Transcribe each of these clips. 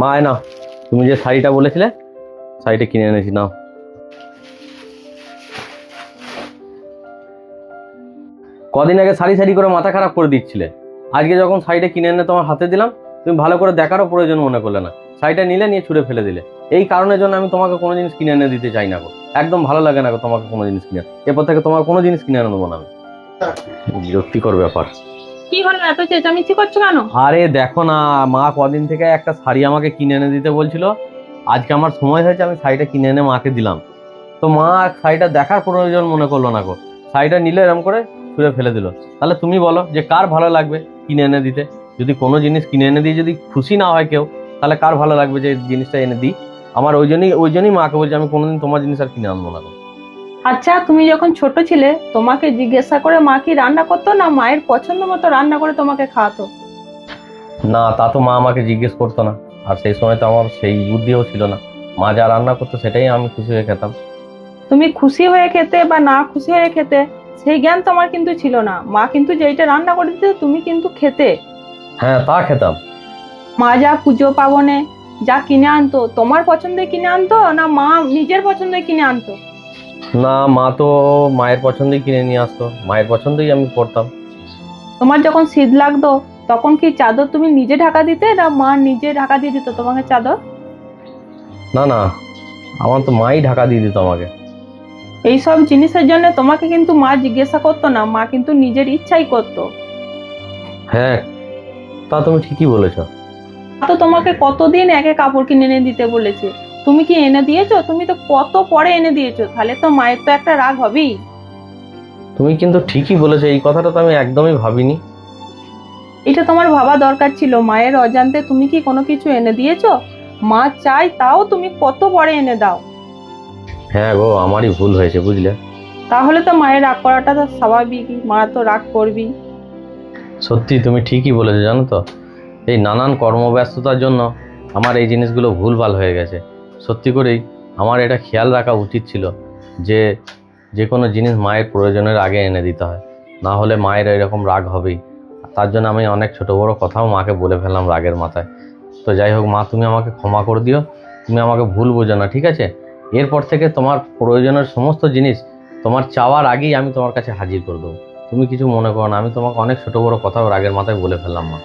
মা আয় নাও, তুমি যে শাড়িটা বলেছিলে শাড়িটা কিনে এনেছি, নাও। কদিন আগে সারি সারি করে মাথা খারাপ করে দিচ্ছিলে, আজকে যখন শাড়িটা কিনে এনে তোমার হাতে দিলাম তুমি ভালো করে দেখারও প্রয়োজন মনে করলে না, শাড়িটা নিলে নিয়ে ছুঁড়ে ফেলে দিলে। এই কারণের জন্য আমি তোমাকে কোনো জিনিস কিনে এনে দিতে চাই না গো, একদম ভালো লাগে না গো তোমাকে কোনো জিনিস কিনে। এরপর থেকে তোমার কোনো জিনিস কিনে এনে দেবো না আমি। বিরক্তিকর ব্যাপার। কি হলো, এত চেঁচামেচি করছো কেন? আরে দেখো না, মা কদিন থেকে একটা শাড়ি আমাকে কিনে এনে দিতে বলছিল, আজকে আমার সময় হয়েছে, আমি শাড়িটা কিনে এনে মাকে দিলাম। তো মা শাড়িটা দেখার প্রয়োজন মনে করলো না গো, শাড়িটা নিলে এরকম করে ছুঁড়ে ফেলে দিল। তাহলে তুমি বলো যে কার ভালো লাগবে কিনে এনে দিতে? যদি কোনো জিনিস কিনে এনে দিয়ে যদি খুশি না হয় কেউ, তাহলে কার ভালো লাগবে যে জিনিসটা এনে দিই? আমার ওই জন্যই মাকে বলছি আমি কোনোদিন তোমার জিনিস আর কিনে আনবো না গো। আচ্ছা, তুমি যখন ছোট ছিলে তোমাকে জিজ্ঞাসা করে মা কি রান্না করতো, না মায়ের পছন্দ মতো রান্না করে তোমাকে খাওয়াতো? না, তা তো মা আমাকে জিজ্ঞেস করতো না, আর সেই সময় তো আমার সেই বুদ্ধিও ছিল না। মা যা রান্না করতো সেটাই আমি খুশি হয়ে খেতাম। তুমি খুশি হয়ে খেতে বা না খুশি হয়ে খেতে সেই জ্ঞান তোমার কিন্তু ছিল না। মা কিন্তু যেইটা রান্না করে দিত তুমি কিন্তু খেতে। হ্যাঁ, তা খেতাম। মা যা পুজো পার্বণে যা কিনে আনতো তোমার পছন্দে কিনে আনতো, না মা নিজের পছন্দে কিনে আনতো? না, মা তো মায়ের পছন্দই কিনে নিয়ে আসতো, মায়ের পছন্দই আমি করতাম। তোমার যখন শীত লাগতো তখন কি চাদর তুমি নিজে ঢাকা দিতে, না মা নিজে ঢাকা দিয়ে দিত তোমাকে চাদর? না না, আমার তো মাই ঢাকা দিয়ে দিত আমাকে। এইসব জিনিসের জন্য তোমাকে কিন্তু মা জিজ্ঞাসা করতো না, মা কিন্তু নিজের ইচ্ছাই করতো। হ্যাঁ, তা তুমি ঠিকই বলেছ। তো তোমাকে কতদিন একে কাপড় কিনে এনে দিতে বলেছে, তুমি কি এনে দিয়েছো? তুমি তো কত পরে এনে দিয়েছো, তাহলে তো মায়ের তো একটা রাগ হবেই। তুমি কিন্তু ঠিকই বলেছো, এই কথাটা তো আমি একদমই ভাবিনি। এটা তোমার ভাবা দরকার ছিল। মায়ের অজান্তে তুমি কি কোনো কিছু এনে দিয়েছো? মা চাই তাও তুমি কত পরে এনে দাও। হ্যাঁ গো, আমারই ভুল হয়েছে বুঝলে। তাহলে তো মায়ের রাগ করাটা তো স্বাভাবিক, মা তো রাগ করবি। সত্যি তুমি ঠিকই বলেছো, জানো তো, এই নানান কর্মব্যস্ততার জন্য আমার এই জিনিসগুলো ভুলভাল হয়ে গেছে। সত্যি করেই আমার এটা খেয়াল রাখা উচিত ছিল যে যে কোনো জিনিস মায়ের প্রয়োজনের আগে এনে দিতে হয়, না হলে মায়ের এরকম রাগ হবেই। তার জন্য আমি অনেক ছোট বড় কথাও মাকে বলে ফেললাম রাগের মাথায়। তো যাই হোক মা, তুমি আমাকে ক্ষমা করে দিও, তুমি আমাকে ভুল বোঝো না, ঠিক আছে? এরপর থেকে তোমার প্রয়োজনের সমস্ত জিনিস তোমার চাওয়ার আগেই আমি তোমার কাছে হাজির করে দেবো। তুমি কিছু মনে করো না, আমি তোমাকে অনেক ছোট বড় কথাও রাগের মাথায় বলে ফেললাম মা।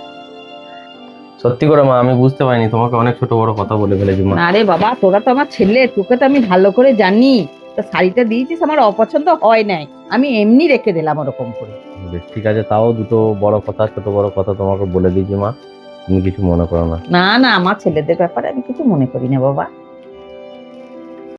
সত্যি করে মা, আমি বুঝতে পারিনি, তোমাকে অনেক ছোট বড় কথা বলে ফেলেছি মা। না রে বাবা, তোরা তো আমার ছেলে, তোকে তো আমি ভালো করে জানি। তো শাড়িটা দিয়েছিস আমার অপছন্দ হয় নাই, আমি এমনি রেখে দিলাম ওরকম করে। বেশ ঠিক আছে, তাও দুটো বড় কথা ছোট বড় কথা তোমাকে বলে দিয়েছি মা, তুমি কিছু মনে করো না। না না, আমার ছেলেদের ব্যাপারে আমি কিছু মনে করি না বাবা।